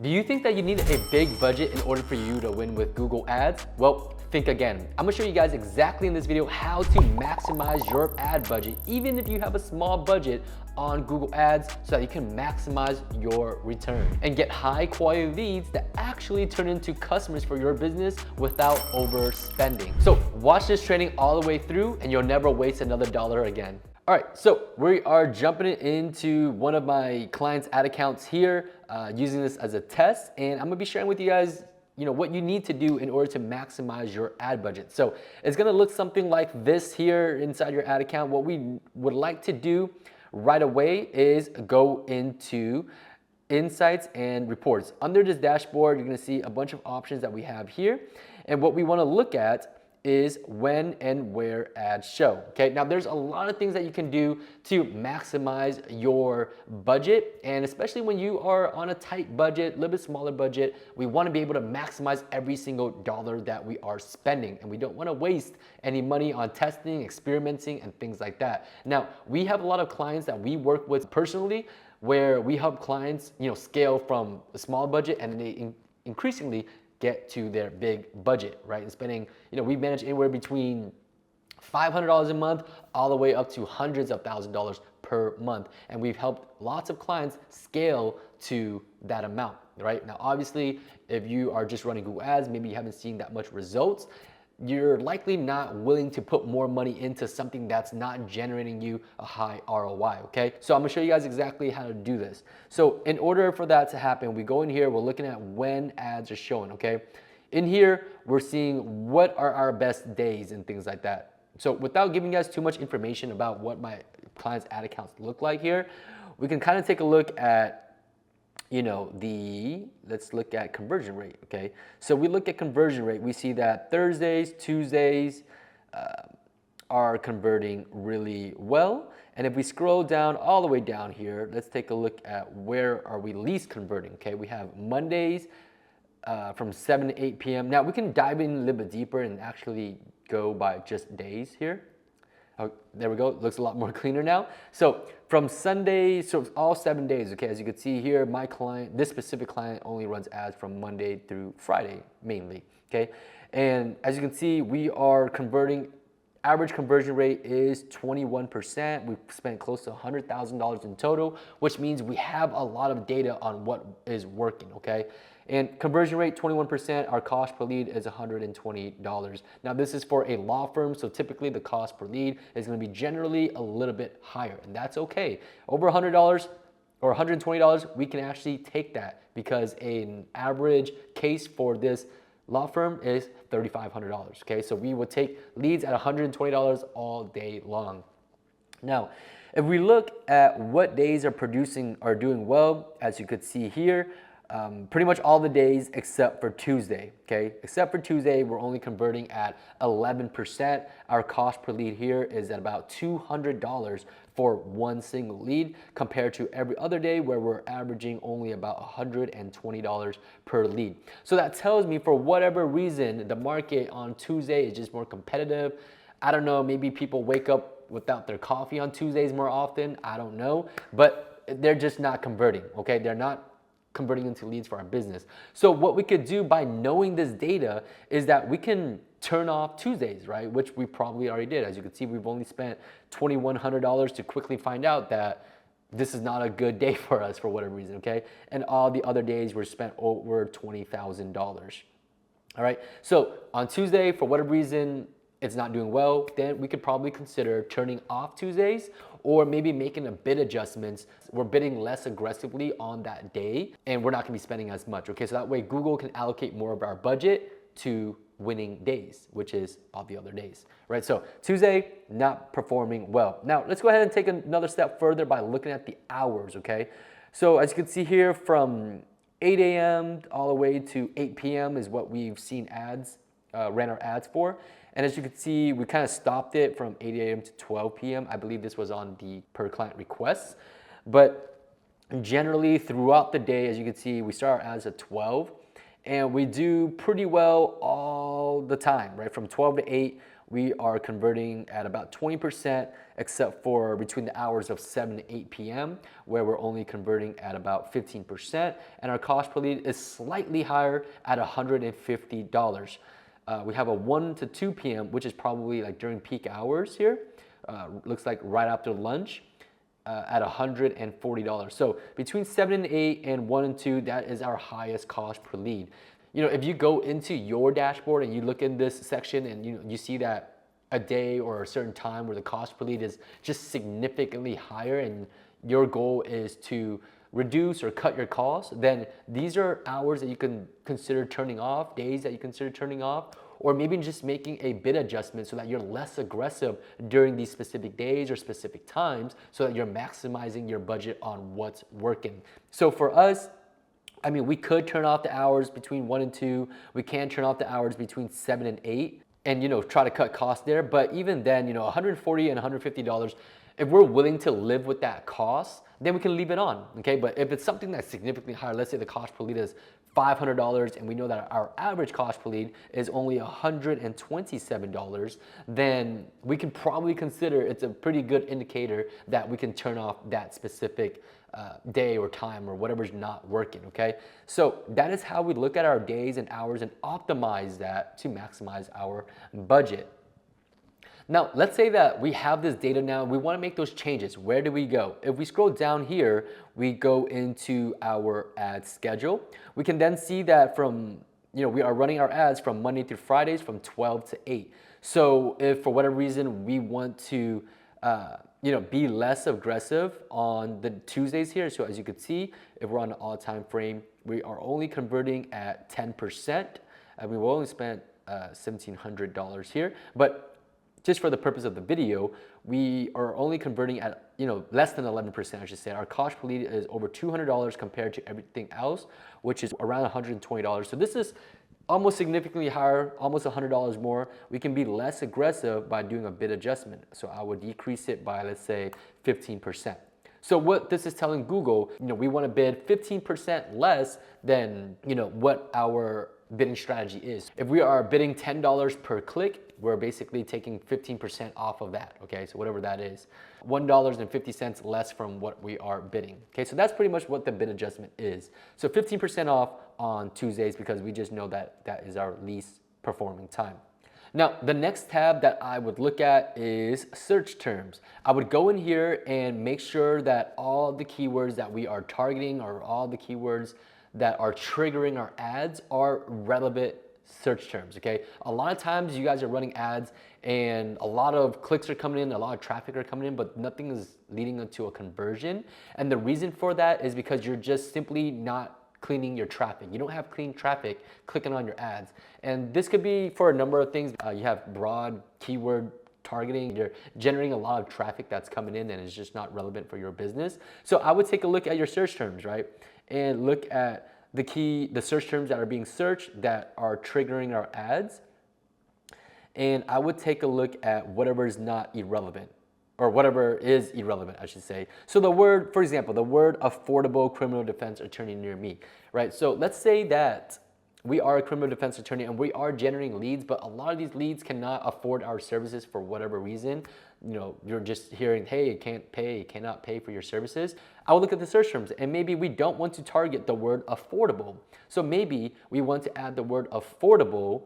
Do you think that you need a big budget in order for you to win with Google Ads? Well, think again. I'm gonna show you guys exactly in this video how to maximize your ad budget, even if you have a small budget on Google Ads, so that you can maximize your return and get high quality leads that actually turn into customers for your business without overspending. So watch this training all the way through and you'll never waste another dollar again. All right, so we are jumping into one of my clients' ad accounts here, using this as a test, and I'm gonna be sharing with you guys what you need to do in order to maximize your ad budget. So it's gonna look something like this here inside your ad account. What we would like to do right away is go into insights and reports. Under this dashboard, you're gonna see a bunch of options that we have here, and what we wanna look at is when and where ads show. Okay, now there's a lot of things that you can do to maximize your budget, and especially when you are on a tight budget, a little bit smaller budget, we want to be able to maximize every single dollar that we are spending, and we don't want to waste any money on testing, experimenting, and things like that. Now, we have a lot of clients that we work with personally where we help clients scale from a small budget and they increasingly get to their big budget, right? And spending, we manage anywhere between $500 a month all the way up to hundreds of thousands of dollars per month. And we've helped lots of clients scale to that amount, right? Now, obviously, if you are just running Google Ads, maybe you haven't seen that much results, you're likely not willing to put more money into something that's not generating you a high ROI, okay? So I'm gonna show you guys exactly how to do this. So in order for that to happen, we go in here, we're looking at when ads are showing, okay? In here, we're seeing what are our best days and things like that. So without giving you guys too much information about what my clients' ad accounts look like here, we can kind of take a look at let's look at conversion rate, okay? So we look at conversion rate, we see that Thursdays, Tuesdays are converting really well. And if we scroll down all the way down here, let's take a look at where are we least converting, okay? We have Mondays from 7 to 8 p.m. Now we can dive in a little bit deeper and actually go by just days here. Oh, there we go, it looks a lot more cleaner now. So from Sunday, so all 7 days, okay, as you can see here, my client, this specific client only runs ads from Monday through Friday mainly, okay? And as you can see, we are converting, average conversion rate is 21%. We've spent close to $100,000 in total, which means we have a lot of data on what is working, okay? And conversion rate, 21%, our cost per lead is $120. Now this is for a law firm, so typically the cost per lead is gonna be generally a little bit higher, and that's okay. Over $100 or $120, we can actually take that because an average case for this law firm is $3,500, okay? So we would take leads at $120 all day long. Now, if we look at what days are doing well, as you could see here, pretty much all the days except for Tuesday, okay? Except for Tuesday, we're only converting at 11%. Our cost per lead here is at about $200 for one single lead compared to every other day where we're averaging only about $120 per lead. So that tells me for whatever reason, the market on Tuesday is just more competitive. I don't know, maybe people wake up without their coffee on Tuesdays more often, I don't know, but they're just not converting, okay? They're not converting into leads for our business. So what we could do by knowing this data is that we can turn off Tuesdays, right? Which we probably already did. As you can see, we've only spent $2,100 to quickly find out that this is not a good day for us for whatever reason, okay? And all the other days were spent over $20,000. All right, so on Tuesday, for whatever reason, it's not doing well, then we could probably consider turning off Tuesdays or maybe making a bid adjustments. We're bidding less aggressively on that day and we're not gonna be spending as much, okay? So that way Google can allocate more of our budget to winning days, which is all the other days, right? So Tuesday, not performing well. Now, let's go ahead and take another step further by looking at the hours, okay? So as you can see here, from 8 a.m. all the way to 8 p.m. is what we've seen ads, ran our ads for. And as you can see, we kind of stopped it from 8 a.m. to 12 p.m. I believe this was on the per client requests. But generally throughout the day, as you can see, we start our ads at 12 and we do pretty well all the time, right? From 12 to 8, we are converting at about 20%, except for between the hours of 7 to 8 p.m., where we're only converting at about 15%, and our cost per lead is slightly higher at $150. We have a 1 to 2 p.m., which is probably like during peak hours here. Looks like right after lunch at $140. So between 7 and 8 and 1 and 2, that is our highest cost per lead. You know, if you go into your dashboard and you look in this section and you see that a day or a certain time where the cost per lead is just significantly higher and your goal is to reduce or cut your costs, then these are hours that you can consider turning off, days that you consider turning off, or maybe just making a bid adjustment so that you're less aggressive during these specific days or specific times so that you're maximizing your budget on what's working. So for us, I mean, we could turn off the hours between 1 and 2. We can turn off the hours between 7 and 8 and, try to cut costs there. But even then, $140 and $150, if we're willing to live with that cost, then we can leave it on, okay? But if it's something that's significantly higher, let's say the cost per lead is $500 and we know that our average cost per lead is only $127, then we can probably consider it's a pretty good indicator that we can turn off that specific day or time or whatever's not working, okay? So that is how we look at our days and hours and optimize that to maximize our budget. Now, let's say that we have this data now, we want to make those changes. Where do we go? If we scroll down here, we go into our ad schedule. We can then see that we are running our ads from Monday through Fridays from 12 to 8. So if for whatever reason we want to be less aggressive on the Tuesdays here. So as you can see, if we're on an all-time frame, we are only converting at 10%. And we will only spend $1,700 here. But just for the purpose of the video, we are only converting at less than 11%, I should say. Our cost per lead is over $200 compared to everything else, which is around $120. So this is almost significantly higher, almost $100 more. We can be less aggressive by doing a bid adjustment. So I would decrease it by, let's say, 15%. So what this is telling Google, we want to bid 15% less than, what our bidding strategy is. If we are bidding $10 per click, we're basically taking 15% off of that, okay? So whatever that is, $1.50 less from what we are bidding, okay? So that's pretty much what the bid adjustment is. So 15% off on Tuesdays because we just know that that is our least performing time. Now, the next tab that I would look at is search terms. I would go in here and make sure that all the keywords that we are targeting or all the keywords that are triggering our ads are relevant search terms, okay? A lot of times you guys are running ads and a lot of clicks are coming in, a lot of traffic are coming in, but nothing is leading into a conversion. And the reason for that is because you're just simply not cleaning your traffic. You don't have clean traffic clicking on your ads. And this could be for a number of things. You have broad keyword targeting. You're generating a lot of traffic that's coming in and it's just not relevant for your business. So I would take a look at your search terms, right? And look at the search terms that are being searched that are triggering our ads. And I would take a look at whatever is not irrelevant, or whatever is irrelevant, I should say. So the word, for example, the word affordable criminal defense attorney near me, right? So let's say that we are a criminal defense attorney and we are generating leads, but a lot of these leads cannot afford our services for whatever reason. You're just hearing, hey, cannot pay for your services. I will look at the search terms and maybe we don't want to target the word affordable. So maybe we want to add the word affordable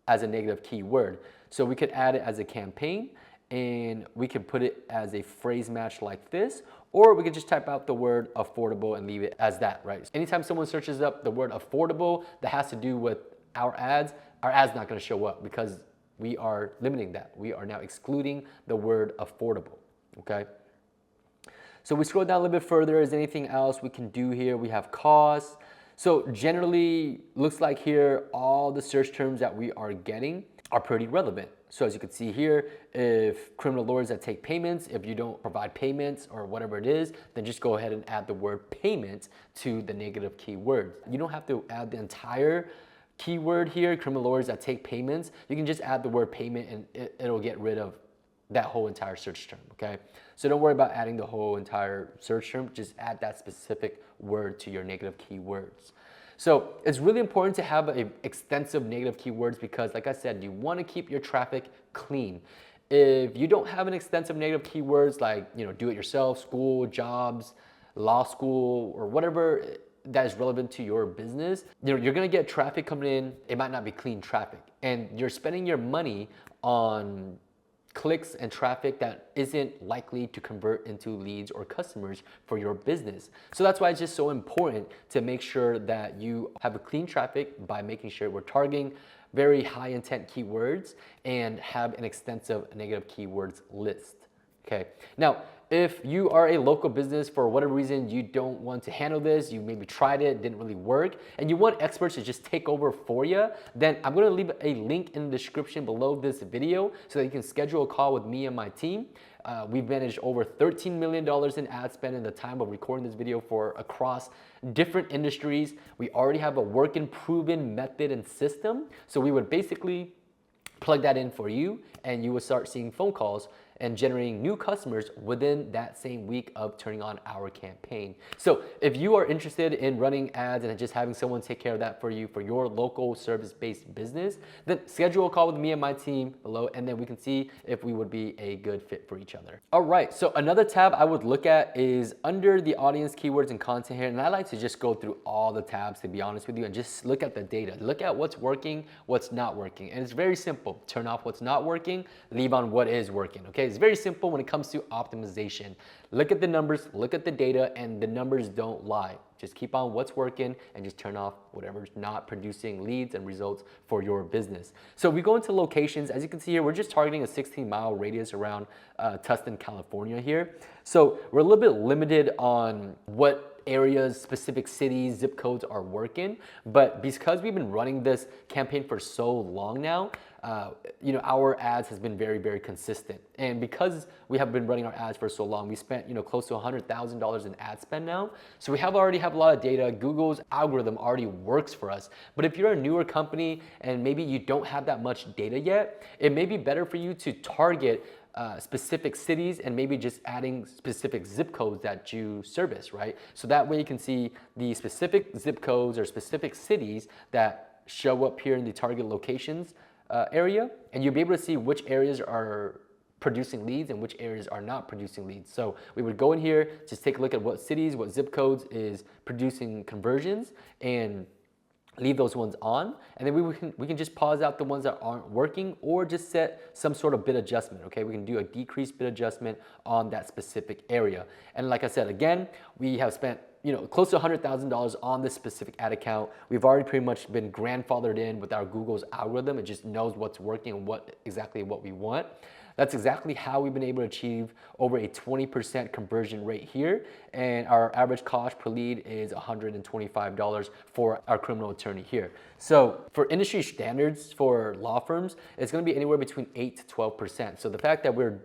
as a negative keyword. So we could add it as a campaign and we can put it as a phrase match like this, or we could just type out the word affordable and leave it as that, right? Anytime someone searches up the word affordable that has to do with our ads not gonna show up because we are limiting that. We are now excluding the word affordable, okay? So we scroll down a little bit further. Is there anything else we can do here? We have costs. So generally, looks like here, all the search terms that we are getting are pretty relevant. So as you can see here, if criminal lawyers that take payments, if you don't provide payments or whatever it is, then just go ahead and add the word payment to the negative keyword. You don't have to add the entire keyword here, criminal lawyers that take payments. You can just add the word payment and it'll get rid of that whole entire search term, okay? So don't worry about adding the whole entire search term, just add that specific word to your negative keywords. So it's really important to have extensive negative keywords because, like I said, you want to keep your traffic clean. If you don't have an extensive negative keywords like, do it yourself, school, jobs, law school, or whatever that is relevant to your business, you're gonna get traffic coming in. It might not be clean traffic, and you're spending your money on clicks and traffic that isn't likely to convert into leads or customers for your business. So that's why it's just so important to make sure that you have a clean traffic by making sure we're targeting very high intent keywords and have an extensive negative keywords list. Okay. Now, if you are a local business, for whatever reason you don't want to handle this, you maybe tried it, didn't really work, and you want experts to just take over for you, then I'm gonna leave a link in the description below this video so that you can schedule a call with me and my team. We've managed over $13 million in ad spend in the time of recording this video for across different industries. We already have a working, proven method and system. So we would basically plug that in for you, and you will start seeing phone calls and generating new customers within that same week of turning on our campaign. So if you are interested in running ads and just having someone take care of that for you for your local service-based business, then schedule a call with me and my team below, and then we can see if we would be a good fit for each other. All right, so another tab I would look at is under the audience keywords and content here, and I like to just go through all the tabs, to be honest with you, and just look at the data. Look at what's working, what's not working, and it's very simple. Turn off what's not working, leave on what is working, okay? It's very simple when it comes to optimization. Look at the numbers, look at the data, and the numbers don't lie. Just keep on what's working and just turn off whatever's not producing leads and results for your business. So we go into locations. As you can see here, we're just targeting a 16-mile radius around Tustin, California here. So we're a little bit limited on what areas, specific cities, zip codes are working, but because we've been running this campaign for so long now, our ads has been very, very consistent. And because we have been running our ads for so long, we spent, close to $100,000 in ad spend now. So we already have a lot of data. Google's algorithm already works for us. But if you're a newer company and maybe you don't have that much data yet, it may be better for you to target specific cities and maybe just adding specific zip codes that you service, right? So that way you can see the specific zip codes or specific cities that show up here in the target locations area, and you'll be able to see which areas are producing leads and which areas are not producing leads. So we would go in here, just take a look at what cities, what zip codes is producing conversions, and leave those ones on, and then we can just pause out the ones that aren't working, or just set some sort of bid adjustment. Okay, we can do a decreased bid adjustment on that specific area. And like I said, again, we have spent close to $100,000 on this specific ad account. We've already pretty much been grandfathered in with our Google's algorithm. It just knows what's working and exactly what we want. That's exactly how we've been able to achieve over a 20% conversion rate here. And our average cost per lead is $125 for our criminal attorney here. So for industry standards for law firms, it's gonna be anywhere between 8 to 12%. So the fact that we're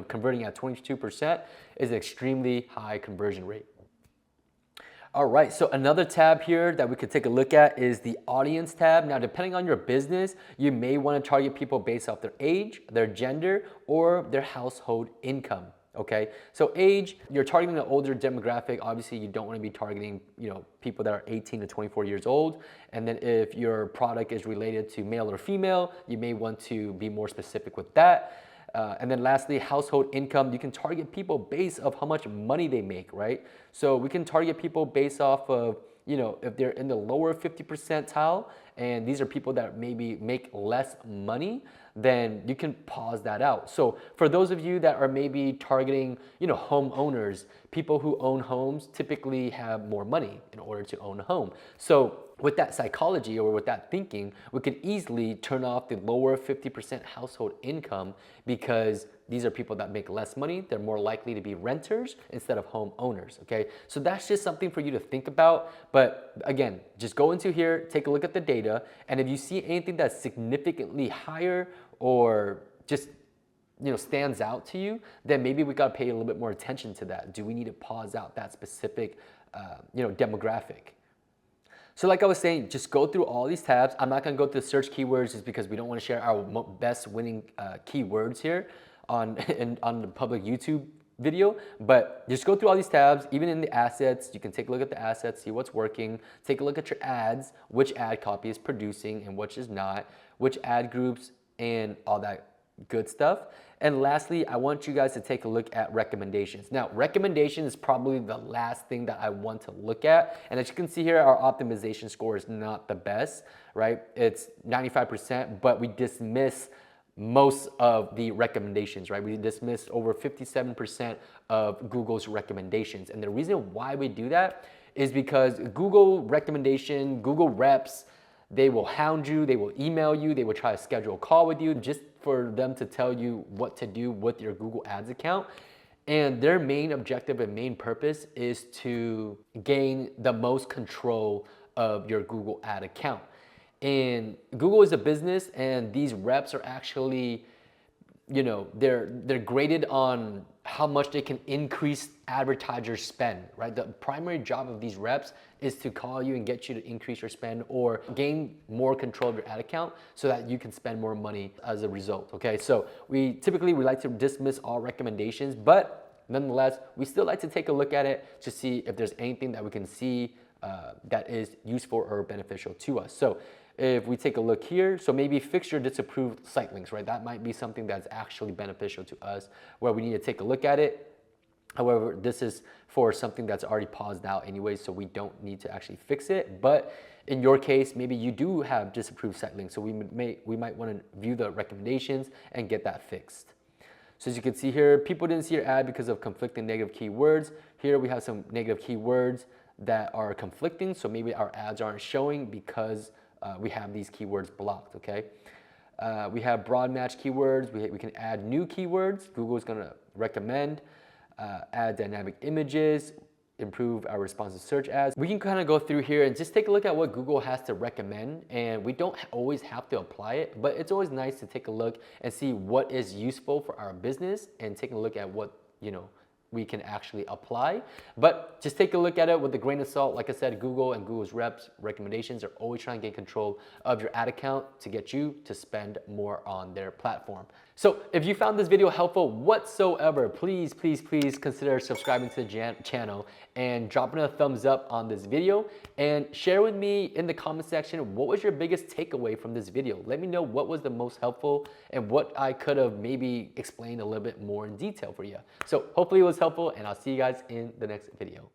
converting at 22% is an extremely high conversion rate. All right, so another tab here that we could take a look at is the audience tab. Now, depending on your business, you may want to target people based off their age, their gender, or their household income. Okay, so age, you're targeting an older demographic. Obviously, you don't want to be targeting, people that are 18 to 24 years old. And then if your product is related to male or female, you may want to be more specific with that. And then lastly, household income. You can target people based off how much money they make, right? So we can target people based off of, if they're in the lower 50 percentile, and these are people that maybe make less money, then you can pause that out. So for those of you that are maybe targeting, homeowners, people who own homes typically have more money in order to own a home. So with that psychology or with that thinking, we could easily turn off the lower 50% household income, because these are people that make less money. They're more likely to be renters instead of homeowners, okay? So that's just something for you to think about. But again, just go into here, take a look at the data, and if you see anything that's significantly higher or just stands out to you, then maybe we gotta pay a little bit more attention to that. Do we need to pause out that specific demographic? So like I was saying, just go through all these tabs. I'm not gonna go through the search keywords just because we don't wanna share our best winning keywords here on the public YouTube video, but just go through all these tabs. Even in the assets, you can take a look at the assets, see what's working, take a look at your ads, which ad copy is producing and which is not, which ad groups, and all that good stuff. And lastly, I want you guys to take a look at recommendations. Now, recommendation is probably the last thing that I want to look at. And as you can see here, our optimization score is not the best, right? It's 95%, but we dismiss most of the recommendations, right? We dismiss over 57% of Google's recommendations. And the reason why we do that is because Google recommendation, Google reps, they will hound you, they will email you, they will try to schedule a call with you just for them to tell you what to do with your Google Ads account. And their main objective and main purpose is to gain the most control of your Google ad account. And Google is a business, and these reps are actually, you know, they're graded on how much they can increase advertiser spend, right? The primary job of these reps is to call you and get you to increase your spend or gain more control of your ad account so that you can spend more money as a result, okay? So we like to dismiss all recommendations, but nonetheless, we still like to take a look at it to see if there's anything that we can see that is useful or beneficial to us. So if we take a look here, so maybe fixture disapproved site links, right? That might be something that's actually beneficial to us where we need to take a look at it. However, this is for something that's already paused out anyway, so we don't need to actually fix it. But in your case, maybe you do have disapproved site links, so we might want to view the recommendations and get that fixed. So as you can see here, people didn't see your ad because of conflicting negative keywords. Here we have some negative keywords that are conflicting, so maybe our ads aren't showing because we have these keywords blocked, okay? We have broad match keywords. We can add new keywords. Google is going to recommend, add dynamic images, improve our responsive search ads. We can kind of go through here and just take a look at what Google has to recommend, and we don't always have to apply it, but it's always nice to take a look and see what is useful for our business and take a look at what, you know, we can actually apply. But just take a look at it with a grain of salt. Like I said, Google and Google's reps recommendations are always trying to get control of your ad account to get you to spend more on their platform. So if you found this video helpful whatsoever, please consider subscribing to the channel and dropping a thumbs up on this video, and share with me in the comment section what was your biggest takeaway from this video. Let me know what was the most helpful and what I could have maybe explained a little bit more in detail for you. So hopefully it was helpful, and I'll see you guys in the next video.